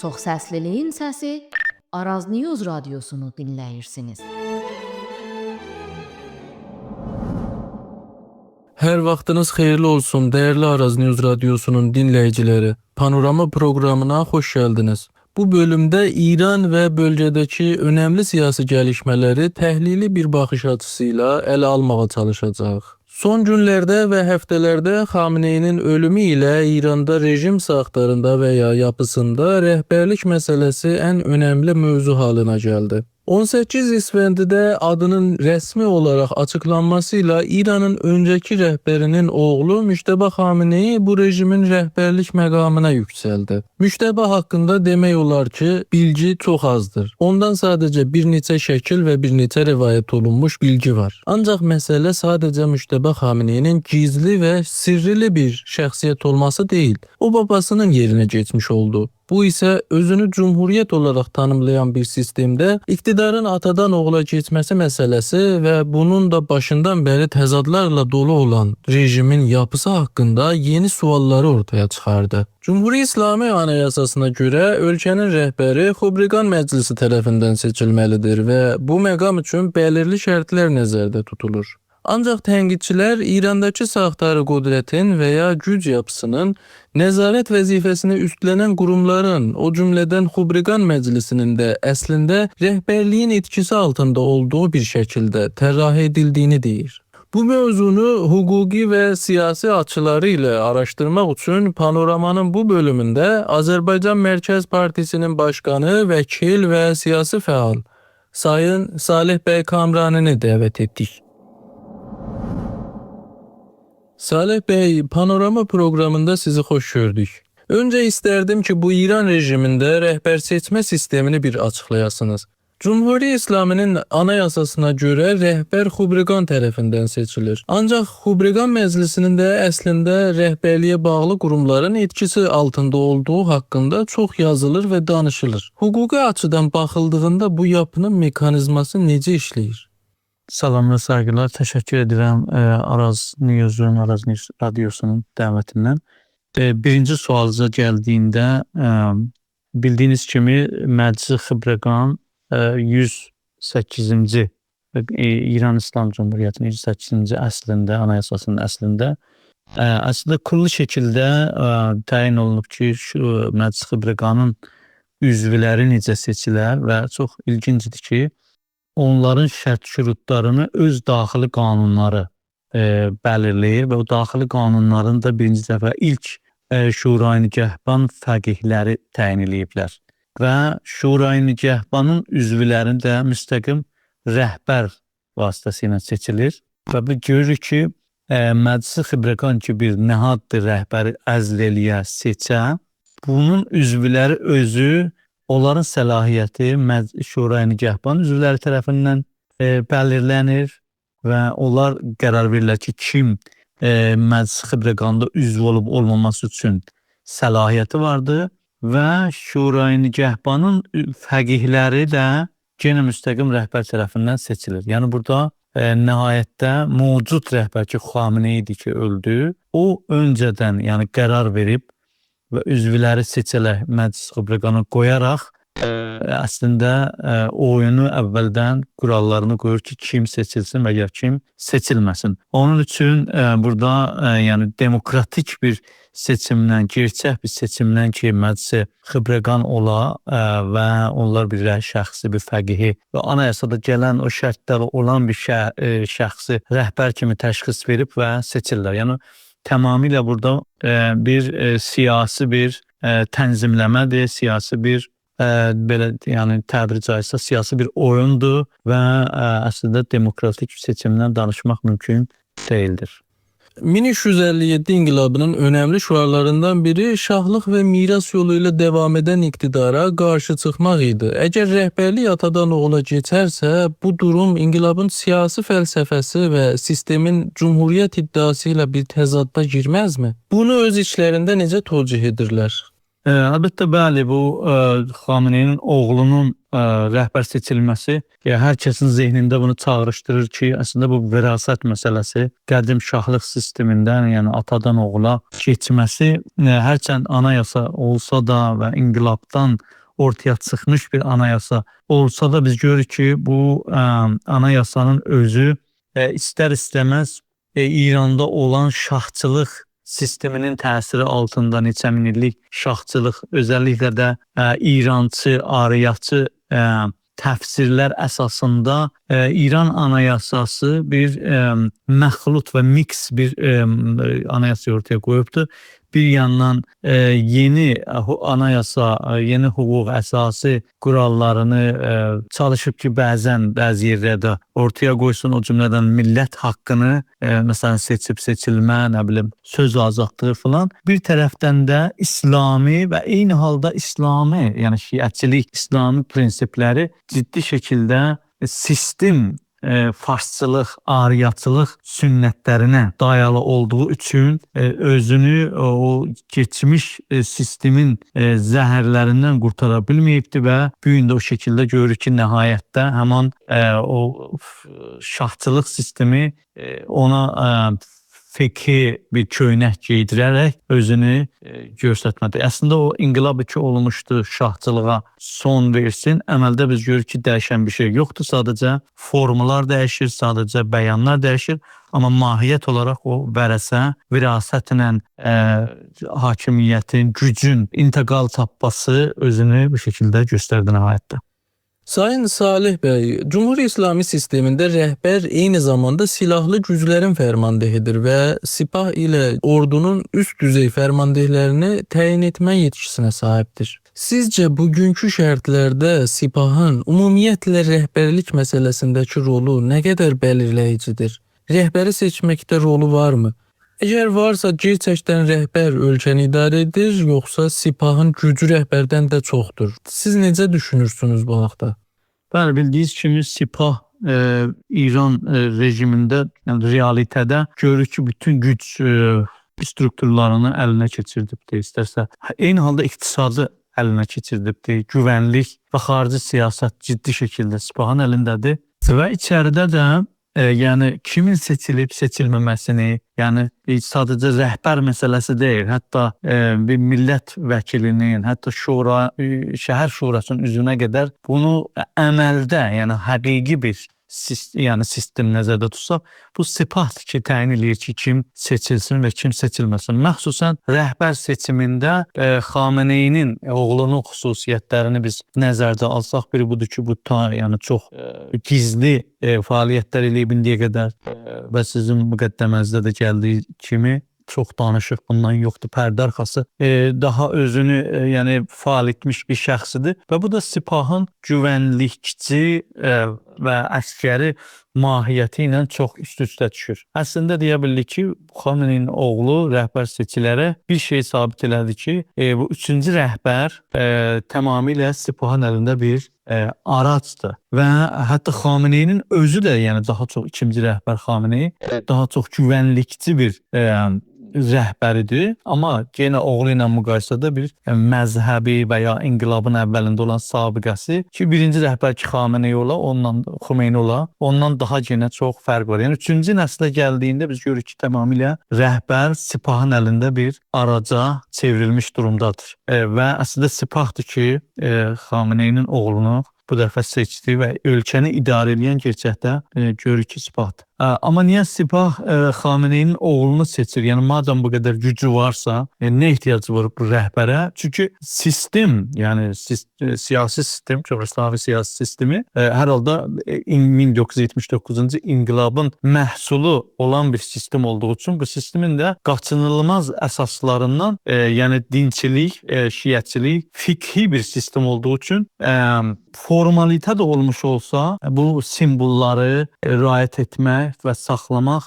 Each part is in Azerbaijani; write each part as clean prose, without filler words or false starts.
Çoxsəsliliyin səsi Araz News radiosunu dinləyirsiniz. Hər vaxtınız xeyirli olsun, dəyərli Araz News radiosunun dinləyiciləri. Panorama proqramına xoş gəldiniz. Bu bölümdə İran və bölgədəki önəmli siyasi gəlişmələri təhlili bir baxış açısıyla ələ almağa çalışacağıq. Son günlərdə və həftələrdə Xameneyinin ölümü ilə İranda rejim saxtarında və ya yapısında rəhbərlik məsələsi ən önəmli mövzu halına gəldi. 18 İsfəndidə adının rəsmi olaraq açıqlanmasıyla İranın öncəki rəhbərinin oğlu Müştəbə Xameneyi bu rejimin rəhbərlik məqamına yüksəldi. Müştəbə haqqında demək olar ki, bilgi çox azdır. Ondan sadəcə bir neçə şəkil və bir neçə rivayət olunmuş bilgi var. Ancaq məsələ sadəcə Müştəbə Xameneyinin gizli və sirrili bir şəxsiyyət olması deyil. O babasının yerinə keçmiş oldu. Bu isə özünü cumhuriyyət olaraq tanımlayan bir sistemdə iqtidarın atadan oğula keçməsi məsələsi və bunun da başından bəri təzadlarla dolu olan rejimin yapısı haqqında yeni sualları ortaya çıxardı. Cumhuri İslami Anayasasına görə ölkənin rəhbəri Xubriqan Məclisi tərəfindən seçilməlidir və bu məqam üçün bəlirli şərtlər nəzərdə tutulur. Ancaq tənqidçilər İrandakı saxtarı qudrətin və ya güc yapısının nəzarət vəzifəsini üstlənən qurumların, o cümlədən Xubriqan Məclisinin də əslində rəhbərliyin etkisi altında olduğu bir şəkildə tərah edildiyini deyir. Bu mövzunu hüquqi və siyasi açıları ilə araşdırmaq üçün Panoramanın bu bölümündə Azərbaycan Mərkəz Partisinin başqanı, vəkil və siyasi fəal Sayın Salih bəy Kamranini dəvət etdik. Salih bəy, Panorama proqramında sizi xoş gördük. Öncə istərdim ki, bu İran rejimində rəhbər seçmə sistemini bir açıqlayasınız. Cumhuri İslaminin anayasasına görə rəhbər Xubriqan tərəfindən seçilir. Ancaq Xubriqan Məclisinin də əslində rəhbərliyə bağlı qurumların etkisi altında olduğu haqqında çox yazılır və danışılır. Hüquqi açıdan baxıldığında bu yapının mekanizması necə işləyir? Salamlar, saygılar. Təşəkkür edirəm Araz News'un, Araz News radiosunun dəvətindən. Birinci sualınıza gəldiyində, bildiyiniz kimi Məclis Xubriqan 108-ci İran İslam Cumhuriyyətinin 108-ci əslində, anayasasının əslində kurulu şəkildə təyin olunub ki, Məclis Xubriqanın üzvləri necə seçilər və çox ilgincdir ki, onların şərt-şürutlarını öz daxili qanunları bəlirləyir və o daxili qanunların da birinci dəfə ilk Şurayı Nigahban fəqihləri təyin ediblər. Və Şurayı Nigahbanın üzvləri də müstəqim rəhbər vasitəsilə seçilir. Və bu görürük ki, Məclis Xubriqan ki bir nəhaddır rəhbəri əzl eləyə, seçə, bunun üzvləri özü onların səlahiyyəti Şurayı Nigahban üzvləri tərəfindən bəlirlənir və onlar qərar verirlər ki, kim Məclis Xubriqanda üzv olub olmaması üçün səlahiyyəti vardır və Şurayı Nigahbanın fəqihləri də yenə müstəqim rəhbər tərəfindən seçilir. Yəni burada nəhayətdə mövcud rəhbər ki, Xameneyi idi ki, öldü, o öncədən yəni qərar verib və üzvləri seçilə Məclis Xubriqanı qoyaraq əslində oyunu əvvəldən qurallarını qoyur ki, kim seçilsin və ya kim seçilməsin. Onun üçün burada yəni demokratik bir seçimdən, gerçək bir seçimdən ki, Məclis Xubriqan ola və onlar bir şəxsi, bir fəqihi və anayasada gələn o şərtlər olan bir şəxsi rəhbər kimi təşxis verib və seçirlər. Yəni tamamilə burada bir siyasi bir tənzimləmədir, siyasi bir belə yəni təbiri caizsə siyasi bir oyundur və əslində demokratik seçimdən danışmaq mümkün deyildir. 1357 inqilabının önəmli şüarlarından biri şahlıq və miras yolu ilə devam edən iqtidara qarşı çıxmaq idi. Əgər rəhbərlik atadan oğula keçərsə, bu durum inqilabın siyasi fəlsəfəsi və sistemin cumhuriyyət iddiası ilə bir təzadda girməzmi? Bunu öz içlərində necə tövcih edirlər? Əlbəttə bəli, bu Xameneyinin oğlunun rəhbər seçilməsi hər kəsin zehnində bunu çağrışdırır ki, əslində bu vərasət məsələsi qədim şahlıq sistemindən, yəni atadan oğula keçməsi hərçənd anayasa olsa da və inqilabdan ortaya çıxmış bir anayasa olsa da biz görürük ki, bu anayasanın özü istər-istəməz İranda olan şahçılıq sisteminin təsiri altında neçə min illik şahçılıq, özəlliklə də İrançı, Ariyaçı təfsirlər əsasında İran anayasası bir məxlut və mix bir anayasa ortaya qoyubdur. Bir yandan yeni anayasa, yeni hüquq əsası qurallarını çalışıb ki, bəzi yerlərdə ortaya qoysun, o cümlədən millət haqqını, məsələn, seçilmə, nə bilim, söz azadlığı falan. Bir tərəfdən də İslami və eyni halda İslami, yəni şiəçilik, İslami prinsipləri ciddi şəkildə sistem farsçılıq, ariyaçılıq sünnətlərinə dayalı olduğu üçün özünü o keçmiş sistemin zəhərlərindən qurtara bilməyibdi və bu gün də o şəkildə görürük ki, nəhayətdə həman o şahçılıq sistemi ona feki bir köynək geydirərək özünü göstərmədi. Əslində o inqilab ki olmuşdu, şahçılığa son versin. Əməldə biz görürük ki, dəyişən bir şey yoxdur. Sadəcə formular dəyişir, sadəcə bəyanlar dəyişir. Amma mahiyyət olaraq o virasətlə hakimiyyətin, gücün intiqal tapması özünü bu şəkildə göstərdi nəhayətdə. Sayın Salih bəy, Cumhuri İslami sistemində rəhbər eyni zamanda silahlı güclərin fərmandehidir və sipah ilə ordunun üst düzey fərmandehlərini təyin etmə yetkisinə sahibdir. Sizcə bugünkü şərtlərdə sipahın ümumiyyətlə rəhbərlik məsələsindəki rolu nə qədər bəlirləyicidir? Rəhbəri seçməkdə rolu varmı? Əgər varsa, gerçəkdən rəhbər ölkəni idarə edir, yoxsa sipahın gücü rəhbərdən də çoxdur? Siz necə düşünürsünüz bu haqda? Bəli, bildiyiniz kimi sipah İran rejimində, yəni realitədə görürük ki, bütün güc strukturlarını əlinə keçirdibdir. İstərsə, eyni halda iqtisadı əlinə keçirdibdir. Güvənlik və xarici siyasət ciddi şəkildə sipahın əlindədir. Və içəridə də yəni kimin seçilib seçilməməsini, yəni sadəcə rəhbər məsələsi deyil, hətta bir millət vəkilinin, hətta şəhər şurasının üzvünə qədər bunu əməldə, yəni həqiqi bir sistem nəzərdə tutsaq, bu sipahdır ki, təyin eləyir ki, kim seçilsin və kim seçilməsin. Məxsusən rəhbər seçimində Xameneyinin oğlunun xüsusiyyətlərini biz nəzərdə alsaq, biri budur ki, bu yəni çox gizli fəaliyyətlər eləyib indiyə qədər və sizin müqəddəmənizdə də gəldiyi kimi çox danışıq bundan yoxdur, pərdə arxası daha özünü yəni faal etmiş bir şəxsidir və bu da sipahın güvənlikçi və əskəri mahiyyəti ilə çox üst-üstə düşür. Əslində deyə bildik ki, Xameneyin oğlu rəhbər seçilərək bir şey sabit elədi ki, bu üçüncü rəhbər tamamilə sipahın əlində bir aracdır və hətta Xameneyinin özü də, yəni daha çox ikinci rəhbər Xameney, daha çox güvənlikçi bir rəhbəridir. Amma yenə oğlu ilə müqayisədə bir məzhəbi və ya inqilabın əvvəlində olan sabiqəsi ki, birinci rəhbər ki, Xameney ola, Xomeyni ola, ondan daha yenə çox fərq var. Yəni, üçüncü nəslə gəldiyində biz görürük ki, tamamilə rəhbər sipahın əlində bir araca çevrilmiş durumdadır. Və əslində sipahdır ki, Xameneyinin oğlunu bu dəfə seçdi və ölkəni idarə edən gerçəkdə görürük ki, sipahdır. Amma niyə sipah Xameneyinin oğlunu seçir? Yəni, madəm bu qədər gücü varsa, nə ehtiyacı var bu rəhbərə? Çünki sistem, yəni siyasi sistem, Cumhurbaşqanlığı siyasi sistemi hər halda 1979-cu inqilabın məhsulu olan bir sistem olduğu üçün bu sistemin də qaçınılmaz əsaslarından, yəni dinçilik, şiəçilik, fiqhi bir sistem olduğu üçün formalitə də olmuş olsa, bu simvolları riayət etmək və saxlamaq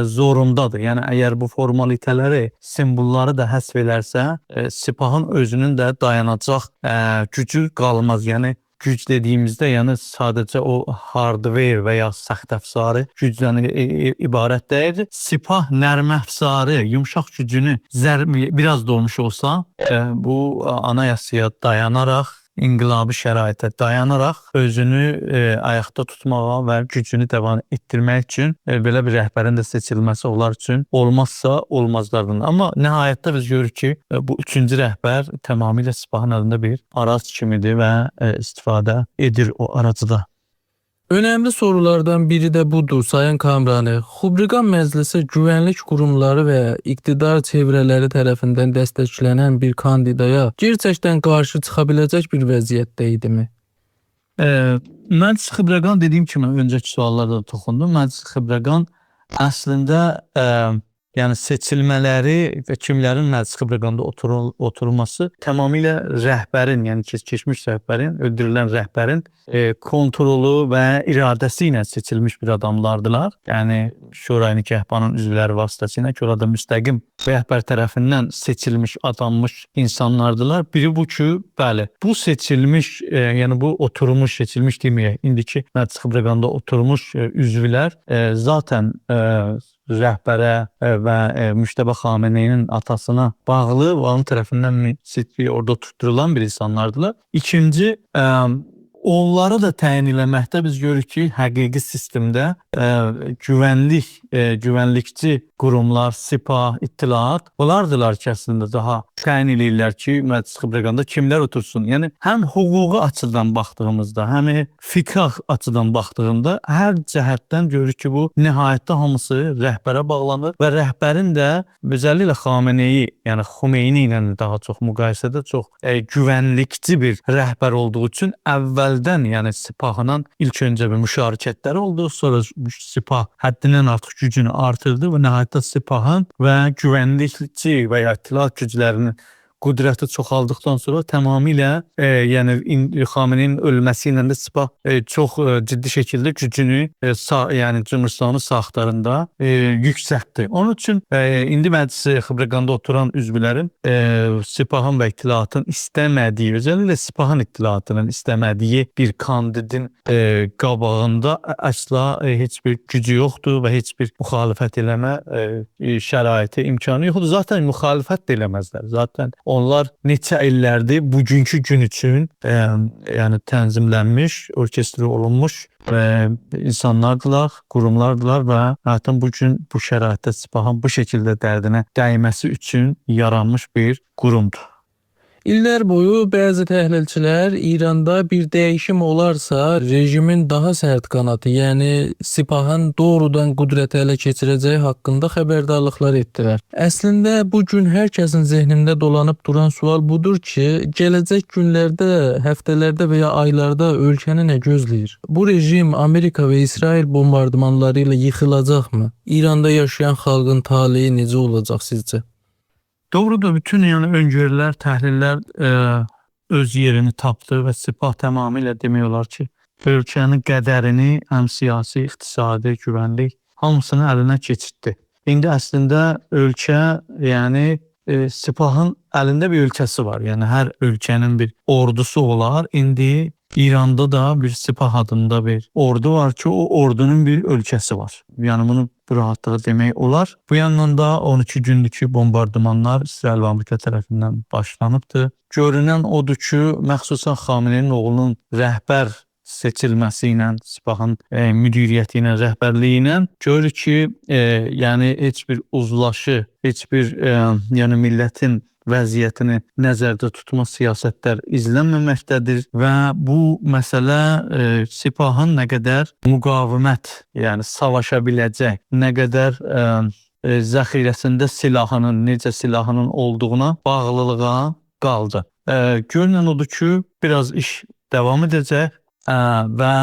zorundadır. Yəni, əgər bu formalitələri, simvolları da həsv elərsə, sipahın özünün də dayanacaq gücü qalmaz. Yəni, güc dediyimizdə, yəni sadəcə o hardware və ya səxt əfsarı gücdən ibarət deyil. Sipah nərm əfsarı, yumşaq gücünü biraz da olmuş olsa, bu anayasaya dayanaraq inqilabi şəraitə dayanaraq özünü ayaqda tutmağa və gücünü davam etdirmək üçün belə bir rəhbərin də seçilməsi onlar üçün olmazsa olmazlardan. Amma nəhayətdə biz görürük ki, bu üçüncü rəhbər tamamilə Sipahın əlində bir araç kimidir və istifadə edir o aracıda. Önemli sorulardan biri de budur Sayın Kamrani. Xubreqan Məclisi güvənlik qurumları və iqtidar çevrələri tərəfindən dəstəklənən bir kandidaya gerçəkdən qarşı çıxa biləcək bir vəziyyətdə idimi? Məclis Xubreqan dediyim kimi öncəki suallarda da toxundum. Məclis Xubreqan əslində yəni seçilmələri və kimlərin Məclis Xubreqanda oturulması tamamilə rəhbərin, yəni keçmiş rəhbərin, öldürülən rəhbərin kontrolu və iradəsi ilə seçilmiş bir adamlardılar. Yəni Şurayı Nigahbanın üzvləri vasitəsilə ki, orada müstəqim rəhbər tərəfindən seçilmiş, adanmış insanlardılar. Biri bu ki, bəli, bu seçilmiş, yəni bu oturmuş, seçilmiş deməyək, indiki Məclis Xubreqanda oturmuş üzvlər zaten rəhbərə və Müştəbə Xameneyinin atasına bağlı və onun tərəfindən orada tutturulan bir insanlardılar. İkinci, onları da təyin eləməkdə biz görürük ki, həqiqi sistemdə güvənlikçi qurumlar, Sipah, İttilaat, onlardılar ki, əslində daha təyin eləyirlər ki, Məclis Xubreqanda kimlər otursun. Yəni, həm hüquqi açıdan baxdığımızda, həm fiqh açıdan baxdığımda hər cəhətdən görürük ki, bu nəhayətdə hamısı rəhbərə bağlanır və rəhbərin də özəlliklə Xameneyi, yəni Xumeyni ilə daha çox müqayisədə çox güvənlikçi bir rəhbər olduğu üçün əvvəldən, yəni Sipahla ilk öncə bir müşarikətləri oldu, sonra Sipah həddindən artıq gücünü artırdı və nəhayətdə Sipahın və güvənlikçi və ya İttilaat güclərinin qüdrəti çoxaldıqdan sonra tamamilə yəni Xameneyin ölməsi ilə də Sipah çox ciddi şəkildə gücünü yəni Cümhuristanın sağ axtarında yüksəltdi. Onun üçün indi Məclis Xubreqanda oturan üzvlərin Sipahın və İttilaatın istəmədiyi, özəlliklə Sipahın İttilaatının istəmədiyi bir kandidin qabağında əsla heç bir gücü yoxdur və heç bir müxalifət eləmə şəraiti, imkanı yoxdur. Zaten müxalifət də eləməzlər. Zaten onlar neçə illərdir bugünkü gün üçün yəni tənzimlənmiş, orkestra olunmuş insanlardılar, qurumlardılar və hətta bugün bu şəraitdə Sipahın bu şəkildə dərdinə dəyməsi üçün yaranmış bir qurumdur. İllər boyu bəzi təhlilçilər İranda bir dəyişim olarsa rejimin daha sərt qanatı, yəni Sipahın doğrudan qüdrəti ələ keçirəcəyi haqqında xəbərdarlıqlar etdilər. Əslində bu gün hər kəsin zehnində dolanıb duran sual budur ki, gələcək günlərdə, həftələrdə və ya aylarda ölkəni nə gözləyir? Bu rejim Amerika və İsrail bombardımanları ilə yıxılacaqmı? İranda yaşayan xalqın taleyi necə olacaq sizcə? Doğrudur, bütün yəni öngörülər, təhlillər öz yerini tapdı və Sipah tamamilə demək olar ki, ölkənin qədərini həm siyasi, iqtisadi, güvənlik hamısını əlinə keçirtdi. İndi əslində ölkə, yəni Sipahın əlində bir ölkəsi var. Yəni hər ölkənin bir ordusu olar. İndi İranda da bir Sipah adında bir ordu var ki, o ordunun bir ölkəsi var. Yəni bunu bu rahatlığı demək olar. Bu yandan da 12 günlük bombardımanlar İsrail və Amerika tərəfindən başlanıbdır. Görünən odur ki, məxsusən Xameneyin oğlunun rəhbər seçilməsi ilə, Sipahın müdiriyyəti ilə, rəhbərliyi ilə görür ki, yəni heç bir uzlaşı, heç bir yəni millətin vəziyyətini nəzərdə tutma siyasətlər izlənməməkdədir və bu məsələ Sipahın nə qədər müqavimət, yəni savaşa biləcək, nə qədər zəxirəsində silahının, necə silahının olduğuna bağlılığa qaldı. Görünən odur ki, biraz iş davam edəcək və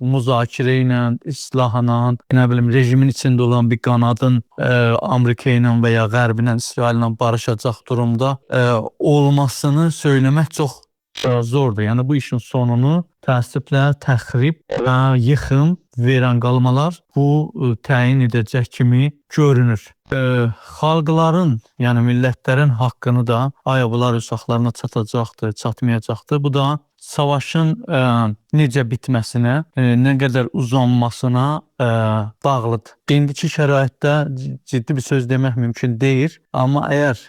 müzakirə ilə, islahla, nə bilim, rejimin içində olan bir qanadın Amerika ilə və ya Qərb ilə, İsrail ilə barışacaq durumda olmasını söyləmək çox zordur. Yəni bu işin sonunu təəssüflə təxrib və yıxım, veranqalmalar bu təyin edəcək kimi görünür. Xalqların, yəni millətlərin haqqını da bunlar uşaqlarına çatacaqdır, çatmayacaqdır. Bu da savaşın necə bitməsinə, nə qədər uzanmasına bağlıdır. İndiki şəraitdə ciddi bir söz demək mümkün deyil, amma əgər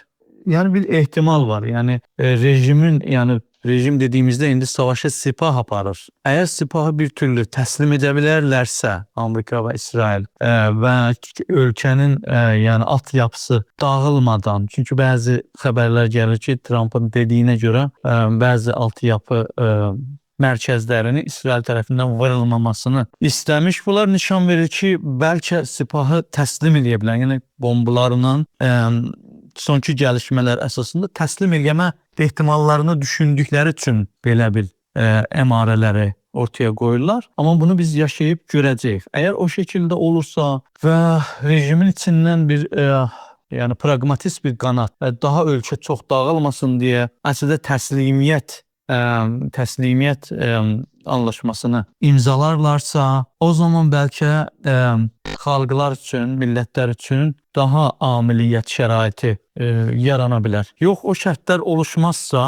yəni bir ehtimal var, yəni rejimin, yəni rejim dediyimizdə indi savaşa sipah aparır. Əgər sipahı bir türlü təslim edə bilərlərsə, Amerika və İsrail və ölkənin yəni altyapısı dağılmadan, çünki bəzi xəbərlər gəlir ki, Trumpın dediyinə görə bəzi altyapı mərkəzlərini İsrail tərəfindən vurulmamasını istəmiş. Bunlar nişan verir ki, bəlkə sipahı təslim edə bilər. Yəni bombalarla sonki gəlişmələr əsasında təslim eləmə ehtimallarını düşündükləri üçün belə bir əmarələri ortaya qoyurlar. Amma bunu biz yaşayıb görəcəyik. Əgər o şəkildə olursa və rejimin içindən bir yəni praqmatist bir qanat və daha ölkə çox dağılmasın deyə əslində təslimiyyət anlaşmasını imzalarlarsa, o zaman bəlkə xalqlar üçün, millətlər üçün daha amiliyyət şəraiti yarana bilər. Yox, o şərtlər oluşmazsa,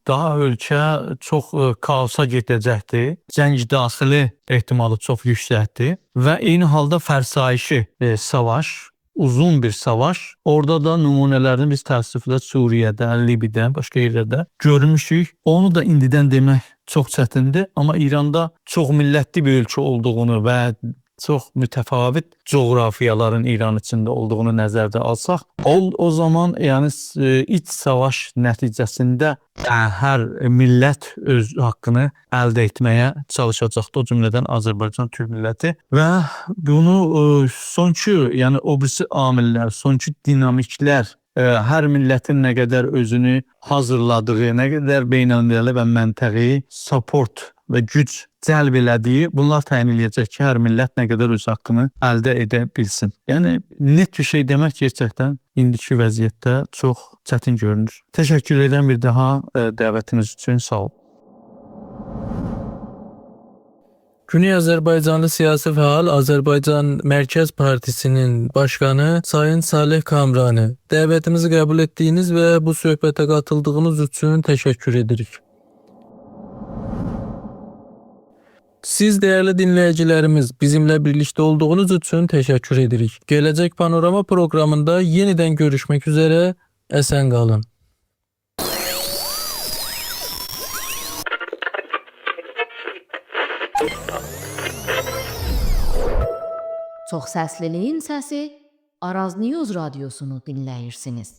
daha ölkə çox kaosa gedəcəkdir. Cəng daxili ehtimalı çox yüksəkdir və eyni halda fərsayişi savaş, uzun bir savaş. Orada da nümunələrini biz təəssüflə Suriyədə, Libidə, başqa yerlərdə görmüşük. Onu da indidən demək çox çətindir. Amma İranda çox millətli bir ölkə olduğunu və çox mütəfavit coğrafiyaların İran içində olduğunu nəzərdə alsaq, o zaman yəni iç savaş nəticəsində hər millət öz haqqını əldə etməyə çalışacaqdır, o cümlədən Azərbaycan Türk milləti və bunu sonki, yəni o birisi amillər, sonki dinamiklər, hər millətin nə qədər özünü hazırladığı, nə qədər beynəlmiləli və məntəqi support və güc cəlb elədiyi, bunlar təyin edəcək ki, hər millət nə qədər öz haqqını əldə edə bilsin. Yəni net bir şey demək gerçəkdən indiki vəziyyətdə çox çətin görünür. Təşəkkür edirəm bir daha dəvətiniz üçün, sağ olun. Güney Azərbaycanlı siyasi fəal Azərbaycan Mərkəz Partisinin başqanı Sayın Salih Kamrani, dəvətimizi qəbul etdiyiniz və bu söhbətə qatıldığınız üçün təşəkkür edirik. Siz dəyərli dinləyicilərimiz, bizimlə birlikdə olduğunuz üçün təşəkkür edirik. Gələcək Panorama proqramında yenidən görüşmək üzərə, əsən qalın. Çox səsliliyin səsi Araz News radiosunu dinləyirsiniz.